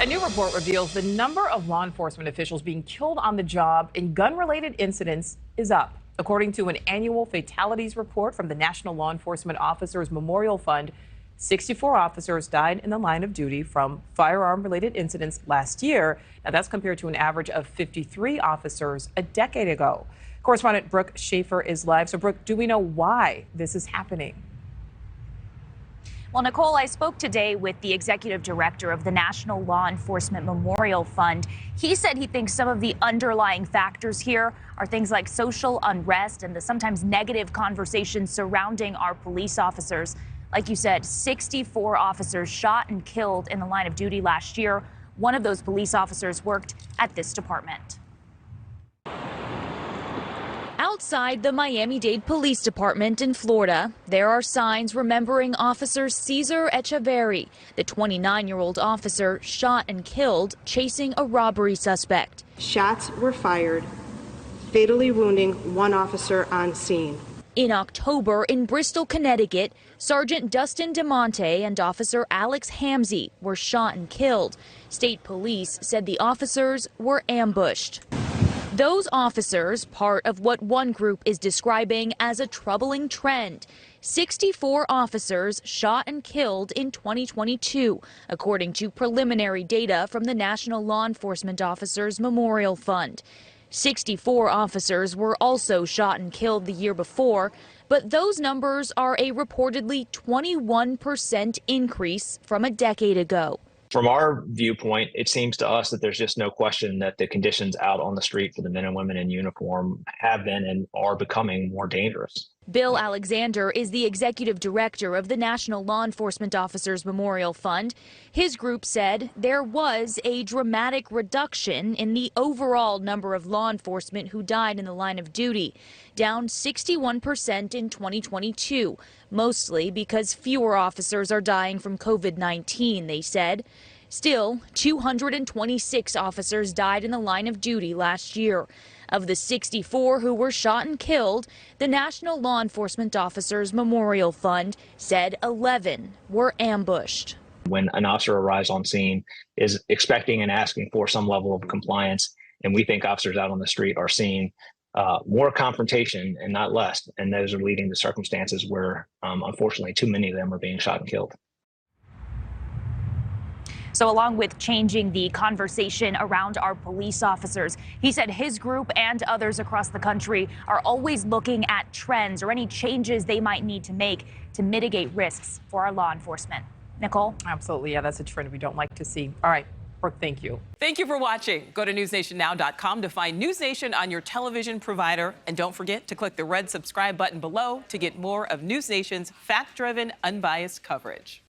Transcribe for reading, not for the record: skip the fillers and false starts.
A new report reveals the number of law enforcement officials being killed on the job in gun-related incidents is up. According to an annual fatalities report from the National Law Enforcement Officers Memorial Fund, 64 officers died in the line of duty from firearm-related incidents last year. Now, that's compared to an average of 53 officers a decade ago. Correspondent Brooke Shafer is live. So, Brooke, do we know why this is happening? Well, Nichole, I spoke today with the executive director of the National Law Enforcement Memorial Fund. He said he thinks some of the underlying factors here are things like social unrest and the sometimes negative conversations surrounding our police officers. Like you said, 64 officers shot and killed in the line of duty last year. One of those police officers worked at this department. Outside the Miami-Dade Police Department in Florida, there are signs remembering Officer Cesar Echeverry, the 29-year-old officer shot and killed chasing a robbery suspect. Shots were fired, fatally wounding one officer on scene. In October in Bristol, Connecticut, Sergeant Dustin DeMonte and Officer Alex Hamzy were shot and killed. State police said the officers were ambushed. Those officers, part of what one group is describing as a troubling trend. 64 officers shot and killed in 2022, according to preliminary data from the National Law Enforcement Officers Memorial Fund. 64 officers were also shot and killed the year before, but those numbers are a reportedly 21% increase from a decade ago. From our viewpoint, it seems to us that there's just no question that the conditions out on the street for the men and women in uniform have been and are becoming more dangerous. Bill Alexander is the executive director of the National Law Enforcement Officers Memorial Fund. His group said there was a dramatic reduction in the overall number of law enforcement who died in the line of duty, down 61% in 2022, mostly because fewer officers are dying from COVID-19, they said. Still, 226 officers died in the line of duty last year. Of the 64 who were shot and killed, the National Law Enforcement Officers Memorial Fund said 11 were ambushed. When an officer arrives on scene, is expecting and asking for some level of compliance, and we think officers out on the street are seeing more confrontation and not less, and those are leading to circumstances where, unfortunately, too many of them are being shot and killed. So along with changing the conversation around our police officers, he said his group and others across the country are always looking at trends or any changes they might need to make to mitigate risks for our law enforcement. Nichole? Absolutely. Yeah, that's a trend we don't like to see. All right, Brooke, thank you. Thank you for watching. Go to newsnationnow.com to find NewsNation on your television provider. And don't forget to click the red subscribe button below to get more of NewsNation's fact-driven, unbiased coverage.